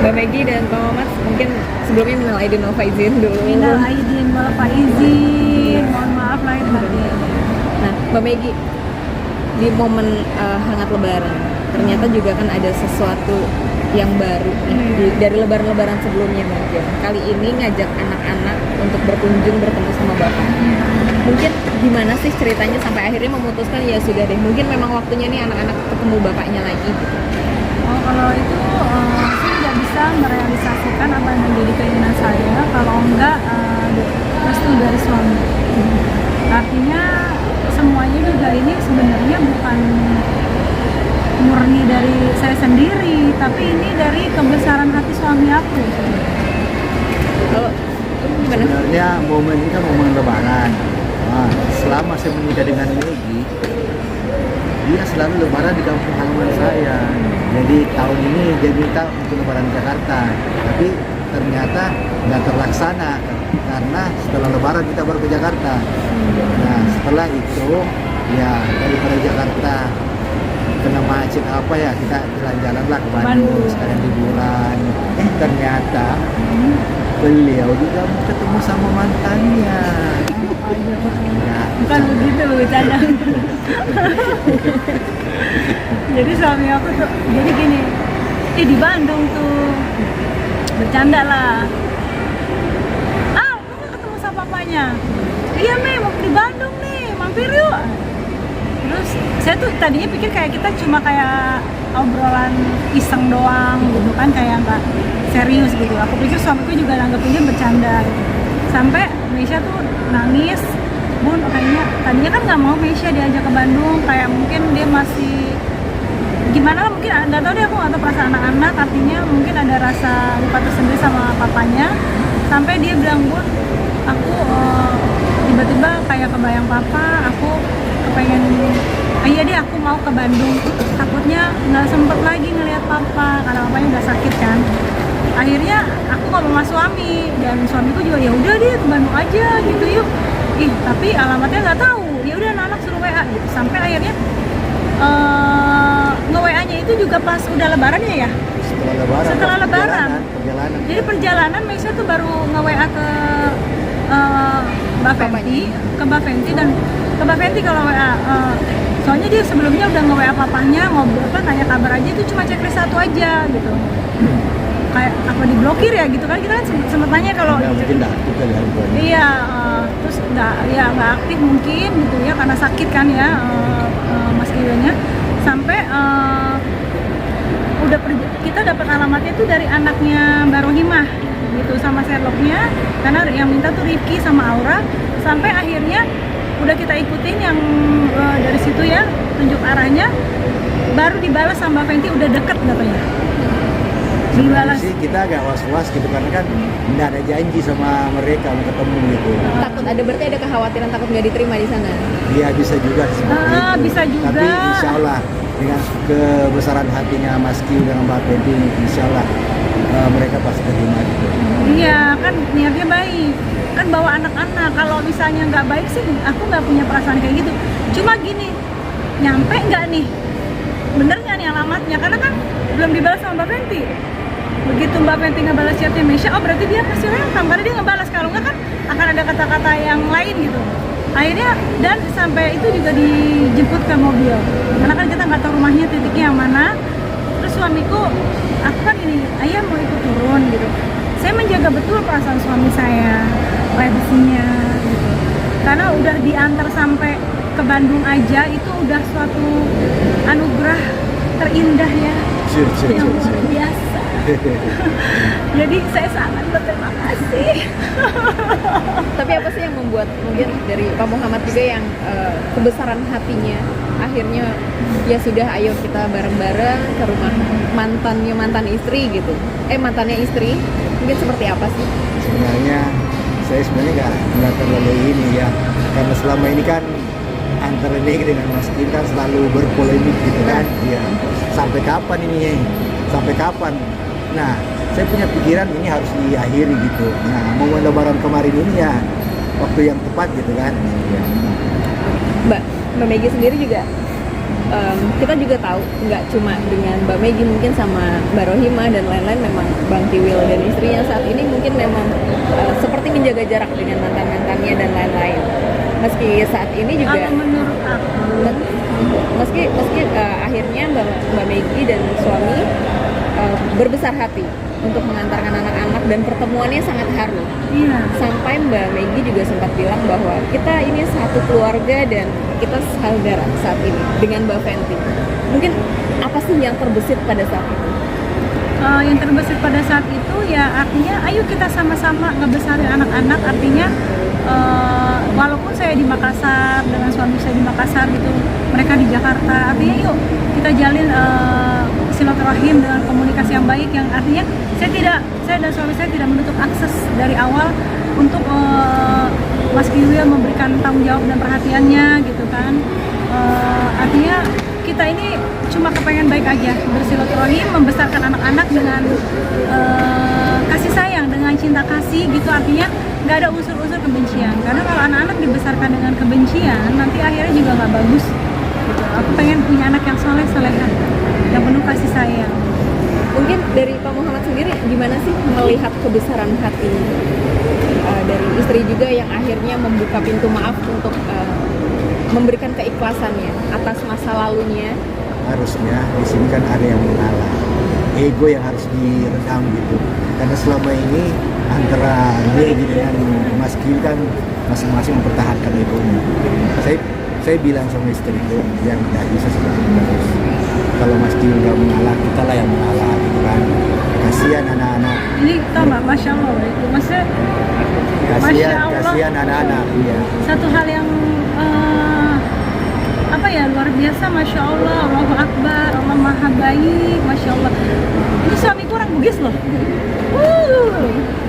Mbak Megi dan Pak Mamat mungkin sebelumnya minal aidin wal faizin dulu. Minal aidin wal faizin, mohon maaf lahir batin. Nah, Mbak Megi, di momen hangat Lebaran ternyata juga kan ada sesuatu yang baru nih, dari lebaran-lebaran sebelumnya mungkin. Kali ini ngajak anak-anak untuk berkunjung bertemu sama bapaknya. Mungkin gimana sih ceritanya sampai akhirnya memutuskan ya sudah deh, mungkin memang waktunya nih anak-anak ketemu bapaknya lagi gitu. Oh, kalau itu saya tidak bisa merealisasikan apa yang menjadi keinginan saya kalau enggak restu dari suami. Artinya semuanya juga ini sebenarnya bukan murni dari saya sendiri, tapi ini dari kebesaran hati suami aku. Kalau gimana? Sebenarnya momen ini kan momen Lebaran. Nah, selama saya menikah dengan Megi, dia selalu Lebaran di kampung halaman saya. Jadi tahun ini dia minta untuk Lebaran di Jakarta, tapi ternyata nggak terlaksana karena setelah Lebaran kita baru ke Jakarta. Nah, setelah itu ya daripada Jakarta kena macet apa ya, kita jalan-jalan lah ke Bandung sekalian liburan. Ternyata beliau juga mau ketemu sama mantannya. Ya, Bukan begitu loh, bercanda. Jadi suami aku tuh, jadi gini, di Bandung tuh, bercanda lah. Kamu ketemu sama papanya? Iya Mei, mau di Bandung nih, mampir yuk. Terus saya tuh tadinya pikir kayak kita cuma kayak obrolan iseng doang gitu kan, kayak nggak serius gitu. Aku pikir suamiku juga nanggepinnya bercanda gitu. Sampai Meisha tuh nangis, Bun, kayaknya tadinya kan nggak mau Meisha diajak ke Bandung, kayak mungkin dia masih gimana lah, mungkin nggak tahu deh, aku nggak tahu perasaan anak-anak, artinya mungkin ada rasa lupa tersendiri sama papanya. Sampai dia bilang, Bun, aku tiba-tiba kayak kebayang papa, aku kepengen, iya deh aku mau ke Bandung, takutnya nggak sempet lagi ngelihat papa karena papanya udah sakit kan. Akhirnya aku ngomong sama suami, dan suamiku juga ya udah deh ke Bandung aja gitu yuk. Tapi alamatnya nggak tahu, ya udah anak suruh WA gitu. Sampai akhirnya nge-WA-nya itu juga pas udah Lebaran ya. Setelah Lebaran. Perjalanan. Jadi perjalanan Meisha tuh baru nge-WA ke Mbak Fenty, dan ke Mbak Fenty kalau WA. Soalnya dia sebelumnya udah nge-WA papanya, ngobrol apa, nanya kabar aja, itu cuma checklist satu aja gitu. Kayak apa diblokir ya gitu kan, kita kan sempet nanya kalau ya, mungkin nggak aktif kali handphone. Iya, terus nggak aktif mungkin gitu ya, karena sakit kan ya Mas Kiwanya. Sampai kita dapat alamatnya itu dari anaknya Mbak Rohimah gitu, sama Sherlocknya, karena yang minta tuh Rifki sama Aura. Sampai akhirnya udah kita ikutin yang dari situ ya, tunjuk arahnya, baru dibalas sama Mbak Fenty udah deket katanya. Dibalas sih kita agak was-was gitu karena kan nggak ada janji sama mereka mau ketemu gitu. Takut ada, berarti ada kekhawatiran takut nggak diterima di sana. Iya bisa juga seperti itu. Bisa juga. Tapi insya Allah dengan kebesaran hatinya Mas Kiw dengan Mbak Fenty, insya Allah mereka pasti terima gitu. Iya kan, niatnya baik kan, bawa anak-anak. Kalau misalnya nggak baik sih aku nggak punya perasaan kayak gitu. Cuma gini, nyampe nggak nih, bener nggak nih alamatnya, karena kan belum dibalas sama Mbak Fenty. Begitu Mbak Fenty ngebalas chatnya Meisha, oh berarti dia pasti welcome karena dia ngebalas, kalau nggak kan akan ada kata-kata yang lain gitu. Akhirnya, dan sampai itu juga dijemput ke mobil karena kan kita nggak tahu rumahnya titiknya yang mana. Terus suamiku, aku kan ini, ayah mau ikut turun gitu. Saya menjaga betul perasaan suami saya, privasinya gitu. Karena udah diantar sampai ke Bandung aja itu udah suatu anugerah terindah ya, yang luar biasa. Jadi saya sangat berterima kasih. Tapi apa sih yang membuat mungkin dari Pak Muhammad juga yang kebesaran hatinya akhirnya ya sudah, ayo kita bareng-bareng ke rumah mantan istri gitu. Mantannya istri mungkin seperti apa sih? Sebenarnya saya nggak terlalu ini ya, karena selama ini kan antara Megi dengan Mas Kim kan selalu berpolemik gitu kan. Iya. Sampai kapan ini? Sampai kapan? Nah, saya punya pikiran ini harus diakhiri gitu. Nah, momen Lebaran kemarin ini ya waktu yang tepat gitu kan. Ya. Mbak Megi sendiri juga kita juga tahu nggak cuma dengan Mbak Megi, mungkin sama Mbak Rohima dan lain-lain, memang Bang Tiwil dan istrinya saat ini mungkin memang seperti menjaga jarak dengan mantan-mantannya dan lain-lain. Meski saat ini juga Kalau menurut aku, meski akhirnya Mbak Megi dan suami berbesar hati untuk mengantarkan anak-anak dan pertemuannya sangat haru. iya. Sampai Mbak Megi juga sempat bilang bahwa kita ini satu keluarga dan kita saudara saat ini dengan Mbak Fenty. Mungkin apa sih yang terbesit pada saat itu? Yang terbesit pada saat itu ya artinya ayo kita sama-sama ngebesarin anak-anak, artinya walaupun saya di Makassar dengan suami saya di Makassar gitu, mereka di Jakarta, artinya yuk kita jalin silaturahim dengan komunikasi yang baik, yang artinya saya dan suami saya tidak menutup akses dari awal untuk Mas Kiwil memberikan tanggung jawab dan perhatiannya gitu kan. Artinya kita ini cuma kepengen baik aja, bersilaturahim, membesarkan anak-anak dengan kasih sayang, dengan cinta kasih gitu, artinya nggak ada unsur-unsur kebencian, karena kalau anak-anak dibesarkan dengan kebencian nanti akhirnya juga nggak bagus gitu. Aku pengen punya anak yang soleh-solehah, yang penuh kasih sayang. Mungkin dari Pak Muhammad sendiri gimana sih melihat kebesaran hati dari istri juga yang akhirnya membuka pintu maaf untuk memberikan keikhlasannya atas masa lalunya? Harusnya di sini kan ada yang mengalah, ego yang harus diredam gitu, karena selama ini antara Megi dengan Mas Kiwil kan masing-masing mempertahankan egonya. Saya bilang sama istriku yang tidak bisa seperti itu terus. Kalau Mas Kiwil nggak mengalah, kita lah yang mengalah gitu kan. Kasihan anak-anak. Ini tau nggak, masya Allah itu, maksudnya Masya Allah. Kasihan anak-anak. Iya. Satu hal yang apa ya, luar biasa, masya Allah, Allahu Akbar, Allah maha baik, masya Allah. Ini suamiku orang Bugis loh,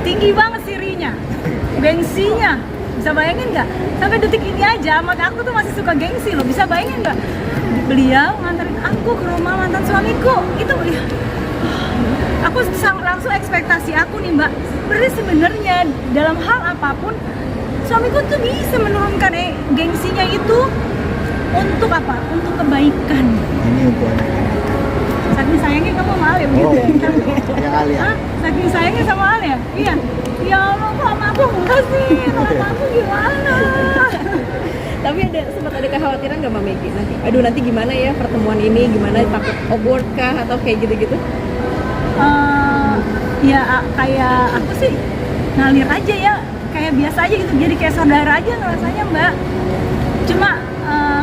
tinggi banget sirinya, gengsinya, bisa bayangin nggak? Sampai detik ini aja, maka aku tuh masih suka gengsi loh, bisa bayangin nggak? Beliau nganterin aku ke rumah mantan suamiku, itu ya. Aku langsung ekspektasi aku nih mbak, berarti sebenarnya dalam hal apapun suamiku tuh bisa menurunkan gengsinya itu untuk apa? Untuk kebaikan. Ini untuk anak-anak. Saking sayangnya kamu sama Al ya begitu ya? Yang Alia. Hah? Saking sayangnya sama Al ya? Iya. Ya Allah, kok sama aku enggak sih? Sama aku gimana? Tapi sempat ada kekhawatiran nggak Mbak Megi nanti gimana ya pertemuan ini, gimana, takut awkward kah atau kayak gitu-gitu? Ya kayak aku sih ngalir aja ya, kayak biasa aja gitu, jadi kayak saudara aja rasanya mbak. Cuma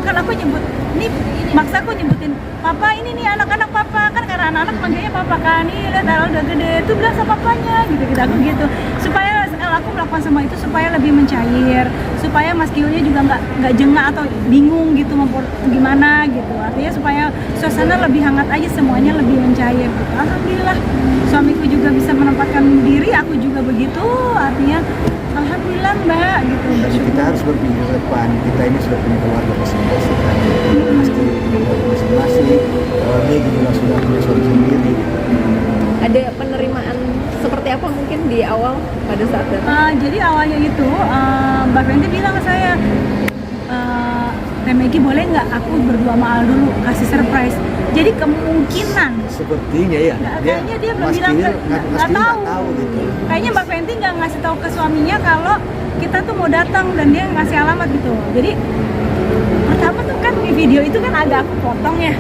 kan aku nyebut, ini maksa aku nyebutin papa, ini nih anak-anak papa, kan karena anak-anak manggilnya papa kan, nih lihat Al udah gede, itu bilang sama papanya gitu aku gitu, supaya aku melakukan semua itu supaya lebih mencair, supaya Mas Kiwilnya juga nggak jengah atau bingung gitu mau gimana gitu, artinya supaya suasana lebih hangat aja, semuanya lebih mencair gitu. Alhamdulillah suamiku juga bisa menempatkan diri, aku juga begitu, artinya alhamdulillah mbak gitu. Jadi kita harus berpikir ke depan, kita ini sudah punya keluarga masing-masing kan, pasti punya keluarga masing-masing. Megi juga sudah punya suami sendiri. Ada penerimaan seperti apa mungkin di awal pada saat datang? Jadi awalnya itu Mbak Fenty bilang ke saya, Teh Megi boleh nggak aku berdua sama Al dulu, kasih surprise. Jadi kemungkinan Sepertinya ya. kayaknya dia belum Mas bilang Kiwil nggak nggak tahu. gitu. Kayaknya Mbak Fenty nggak ngasih tahu ke suaminya kalau kita tuh mau datang dan dia ngasih alamat gitu. Jadi pertama tuh kan di video itu kan ada aku potong ya,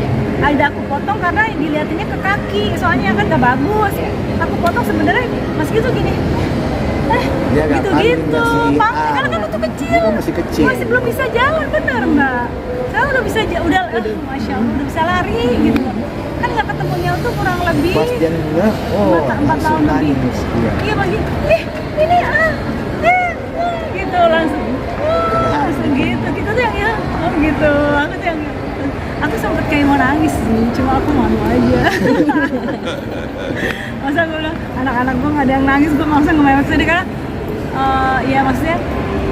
ada aku potong karena dilihatinnya ke kaki, soalnya kan nggak bagus. Aku potong sebenarnya Mas gitu gini. Dia nggak Gitu-gitu, pamit, karena kan waktu kecil, Dia kan masih kecil. masih belum bisa jalan, bener mbak. Saya udah bisa, masya Allah, udah bisa lari gitu. Kan nggak ketemunya tuh kurang lebih Pas dia enggak, 4 tahun lebih. nangis dia. Iya bagi, ini gitu langsung, langsung gitu. Kita tuh yang gitu. Aku tuh yang, aku sempet kayak mau nangis sih, cuma aku malu aja. Masa gue bilang, anak-anak gue nggak ada yang nangis, gue langsung ngemewek sedih karena ya maksudnya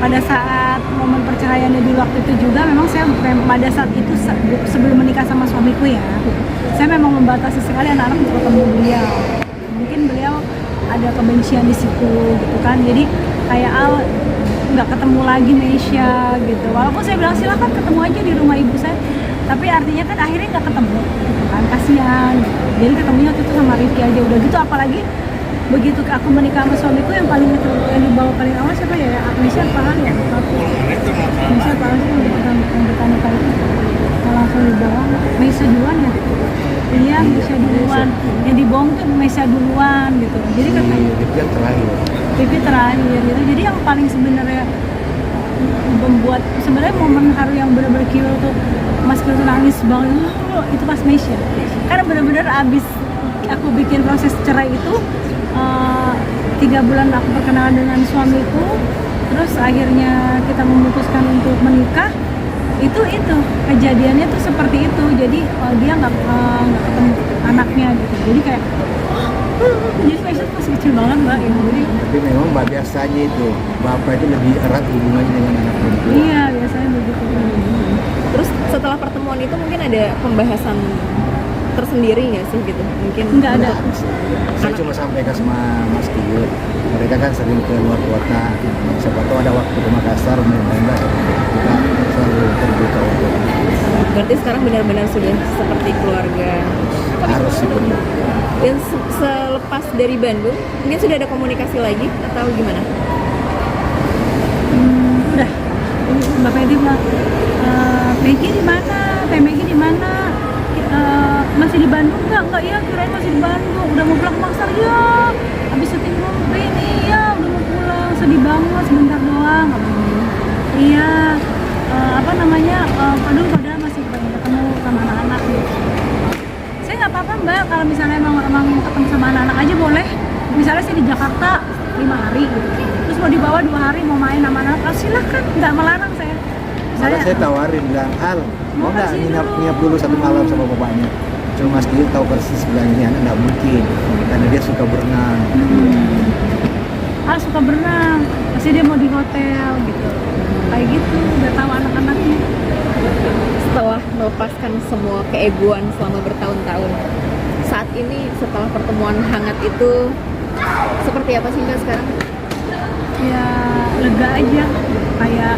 pada saat momen perceraiannya di waktu itu juga memang saya pada saat itu sebelum menikah sama suamiku ya, saya memang membatasi sekali anak-anak untuk ketemu beliau. Mungkin beliau ada kebencian di situ gitu kan, jadi kayak Al nggak ketemu lagi Meisha gitu. Walaupun saya bilang silakan ketemu aja di rumah ibu saya, Tapi artinya kan akhirnya nggak ketemu gitu kan, kasihan gitu. Jadi ketemunya waktu itu sama Rifki aja udah gitu, apalagi begitu aku menikah sama suamiku yang paling yang dibawa paling awal siapa ya? Agnesya apa ya? Agnesya apa sih yang kita nikah itu? Langsung dibawa Meisha duluan ya? Iya, Meisha duluan. Yang dibawa tuh Meisha duluan gitu. Jadi katanya Rifki terakhir. Rifki terakhir gitu. Jadi yang paling sebenarnya membuat sebenarnya momen haru yang benar-benar Kilo tuh Mas Kilo tuh nangis banget itu pas Meisha. Karena benar-benar abis aku bikin proses cerai itu 3 bulan aku perkenalan dengan suamiku, terus akhirnya kita memutuskan untuk menikah. Itu kejadiannya tuh seperti itu. Jadi dia nggak ketemu anaknya gitu. Jadi kayak jadi Meisha tuh masih kecil banget mbak ya. Jadi Tapi memang mbak biasanya itu bapak itu lebih erat hubungannya dengan anak perempuan. iya biasanya begitu. Terus setelah pertemuan itu mungkin ada pembahasan tersendiri nggak sih gitu? Mungkin Nggak ada. Saya cuma sampaikan sama Mas Kiyo, mereka kan sering ke luar kota, siapa tahu ada waktu ke Makassar, kita selalu terbuka untuk berarti sekarang benar-benar sudah seperti keluarga. harus sih benar. Dan selepas dari Bandung, mungkin sudah ada komunikasi lagi atau gimana? Udah Mbak Peggy bilang Peggy di mana? Peggy di mana? Masih di Bandung nggak ya, kirain masih di Bandung, udah mau pulang ke Makassar ya, habis syuting movie ini ya, udah mau pulang, sedih banget sebentar doang. Iya, apa namanya, aduh padahal masih pengen ketemu sama anak-anak gitu. Saya nggak apa-apa mbak, kalau misalnya emang mau ketemu sama anak-anak aja boleh. Misalnya saya di Jakarta 5 hari gitu, terus mau dibawa 2 hari mau main sama anak-anak, silahkan, nggak melarang saya. Malah saya tawarin bilang, Al, mau nggak kasih nginap dulu 1 malam sama bapaknya? Cuma Mas Kiyo tahu persis bilang ini anak nggak mungkin, karena dia suka berenang. Suka berenang, pasti dia mau di hotel gitu, kayak gitu, udah tahu anak-anaknya. Setelah melepaskan semua keegoan selama bertahun-tahun, saat ini setelah pertemuan hangat itu seperti apa sih mbak sekarang? Ya lega aja, kayak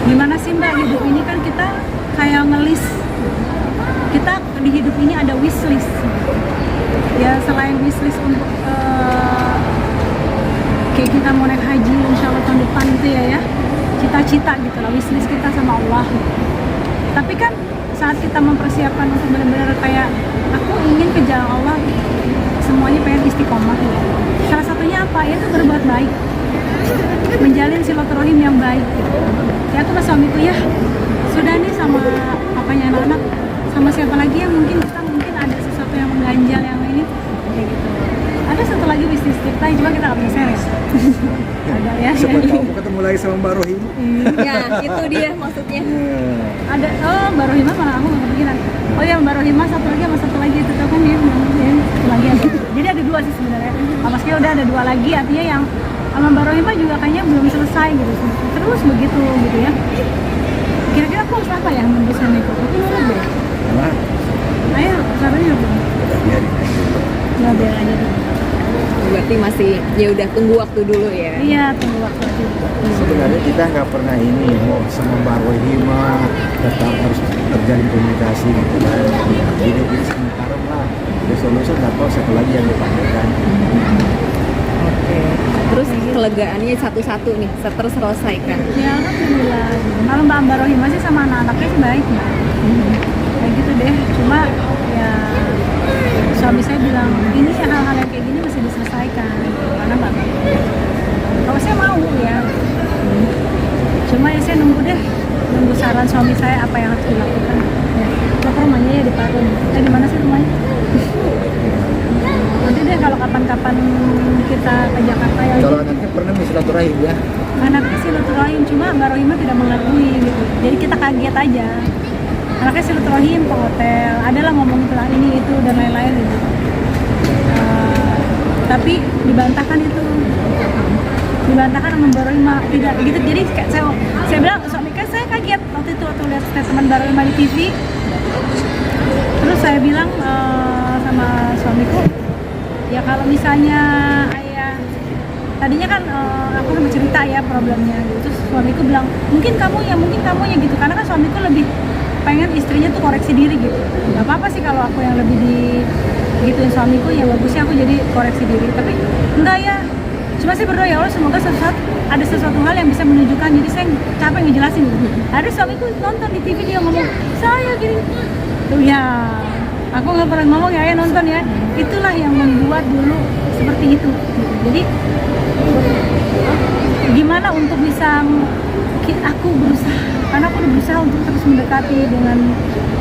gimana sih mbak, hidup ini kan kita kayak ngelis, kita di hidup ini ada wishlist ya, selain wishlist untuk kayak kita mau naik haji insya Allah tahun depan itu ya cita-cita gitu lah, wishlist kita sama Allah gitu. Tapi kan saat kita mempersiapkan untuk benar-benar kayak aku ingin ke jalan Allah, semuanya pengen istiqomah gitu. Salah satunya apa? Ya itu berbuat baik, menjalin silaturahim yang baik gitu. Ya aku sama suamiku ya sudah nih sama papanya anak-anak, sama siapa lagi yang mungkin ada sesuatu yang mengganjal yang ini kayak gitu. Ada satu lagi bisnis kita, cuma kita nggak bisa share. Ada ya. Siapa tahu mau ketemu lagi sama Mbak Rohim. Ya itu dia maksudnya. Ada Mbak Rohimah malah aku nggak kepikiran. Oh ya Mbak Rohimah satu lagi itu tuh kan dia bilang satu lagi ada. Jadi ada 2 sih sebenarnya. Mas Kio udah ada 2 lagi, artinya yang sama Mbak Rohimah juga kayaknya belum selesai gitu. Terus begitu gitu ya. Kira-kira aku harus apa ya meneruskan itu? Aku nurut deh. Nah, Ayo, caranya apa? udah biarin aja. Ya biar aja dulu. Berarti masih ya udah tunggu waktu dulu ya. Iya, tunggu waktu aja. Sebenarnya kita nggak pernah ini mau sama Mbak Rohimah tetap harus terjalin komunikasi gitu kan. Jadi kita sementara lah. Resolusi nggak tahu satu lagi yang dipanggilkan. Oke. Terus kelegaannya satu-satu nih, terselesaikan. Ya alhamdulillah. Kalau Mbak Rohimah sih sama anak-anaknya sih baik mbak. Kayak gitu deh. Cuma ya suami saya bilang ini hal-hal yang kayak gini masih diselesaikan. Karena mbak, kalau saya mau ya. Cuma ya saya nunggu saran suami saya apa yang harus dilakukan. Ya, ke rumahnya ya di Parun. Di mana sih rumahnya? Nanti deh kalau kapan-kapan kita ke Jakarta ya. Kalau anaknya pernah silaturahim ya. Anaknya silaturahim, cuma Mbak Rohimah tidak mengakui gitu. Jadi kita kaget aja. Anaknya silaturahim ke hotel, adalah ngomong tentang ini itu dan lain-lain gitu. Tapi dibantahkan itu, dibantahkan sama Mbak Rohimah tidak gitu. Jadi saya bilang suami saya kaget waktu itu waktu lihat statement Mbak Rohimah di TV. Terus saya bilang sama suamiku, ya kalau misalnya ayah tadinya kan aku sempat cerita ya problemnya gitu. Terus suamiku bilang mungkin kamu ya gitu, karena kan suamiku lebih pengen istrinya tuh koreksi diri gitu. Nggak apa-apa sih kalau aku yang lebih di gituin suamiku, ya bagusnya aku jadi koreksi diri. Tapi enggak ya, cuma saya berdoa ya Allah semoga suatu saat ada sesuatu hal yang bisa menunjukkan. Jadi saya capek ngejelasin gitu. Ada suamiku nonton di TV, dia ngomong saya gini tuh ya, aku nggak pernah ngomong ya nonton ya. Itulah yang membuat dulu seperti itu. Jadi gimana untuk bisa, aku berusaha, karena aku udah berusaha untuk terus mendekati dengan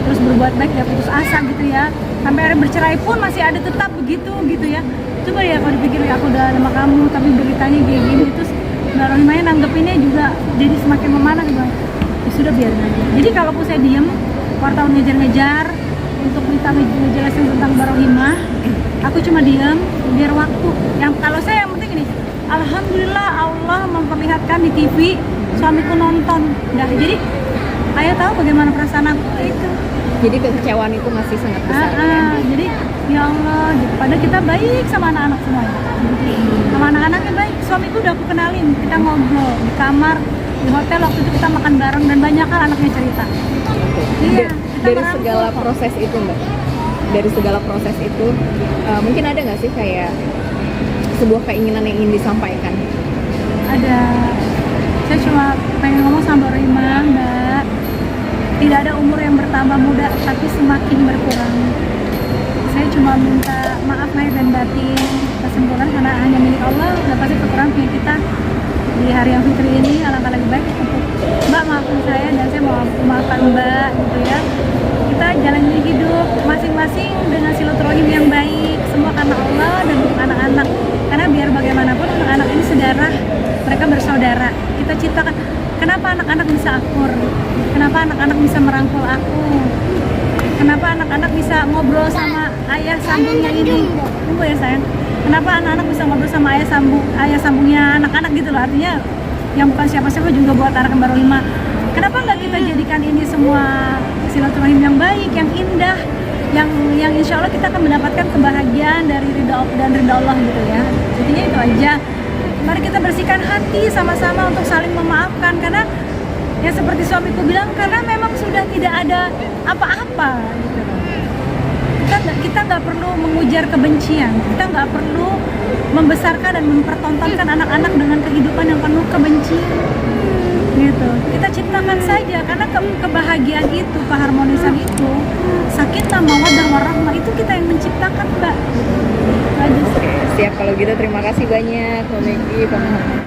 terus berbuat baik, ya putus asa gitu ya, sampai akhirnya bercerai pun masih ada tetap begitu gitu ya. Coba ya kalau dipikir ya, aku udah sama kamu tapi beritanya kayak gini, terus Mbak Rohimahnya nanggepinnya juga jadi semakin memanas. Bilang ya sudah biarin aja. Jadi kalaupun saya diem, wartawan ngejar-ngejar untuk minta ngejelasin tentang Mbak Rohimah, aku cuma diem biar waktu. Yang kalau saya yang penting ini, alhamdulillah Allah memperlihatkan di TV suamiku nonton. Nah, jadi ayah tahu bagaimana perasaan aku itu. Jadi kekecewaan itu masih sangat besar ya. Jadi ya Allah, gitu. Padahal kita baik sama anak-anak semuanya. Sama anak-anaknya baik. Suamiku udah aku kenalin, kita ngobrol di kamar, di hotel waktu itu kita makan bareng, dan banyak kan anaknya cerita. Iya. Dari segala proses itu Mbak, dari segala proses itu mungkin ada nggak sih kayak sebuah keinginan yang ingin disampaikan? Ada. Saya cuma pengen ngomong sama Rohimah, Mbak, tidak ada umur yang bertambah muda tapi semakin berkurang. Saya cuma minta maaf lahir dan batin, kesempurnaan karena hanya milik Allah. Udah pasti kekurangan punya kita. Di hari yang fitri ini alangkah lebih baik untuk Mbak maafin saya, dan saya mau maafkan Mbak gitu ya. Kita jalani hidup masing-masing dengan silaturahim yang baik, semua karena Allah dan untuk anak-anak. Karena biar bagaimanapun anak-anak ini sedarah, mereka bersaudara. Kita ciptakan, kenapa anak-anak bisa akur? Kenapa anak-anak bisa merangkul aku? Kenapa anak-anak bisa ngobrol sama ayah sambungnya ini? Tunggu ya sayang. Kenapa anak-anak bisa ngobrol sama ayah sambungnya anak-anak gitu loh? Artinya yang bukan siapa-siapa juga buat anak Mbak Rohimah. Kenapa nggak kita jadikan ini semua silaturahim yang baik, yang indah, yang insya Allah kita akan mendapatkan kebahagiaan dari ridha Allah gitu ya. Jadinya itu aja. Mari kita bersihkan hati sama-sama untuk saling memaafkan, karena ya seperti suamiku bilang, karena memang sudah tidak ada apa-apa gitu. Kita nggak perlu mengujar kebencian, kita nggak perlu membesarkan dan mempertontonkan anak-anak dengan kehidupan yang penuh kebencian gitu. Kita ciptakan saja, karena kebahagiaan itu, keharmonisan itu, sakinah, mawaddah, warahmah, itu kita yang menciptakan Mbak. Oke, siap kalau gitu, terima kasih banyak Mbak Meggy, Pak Muhammad.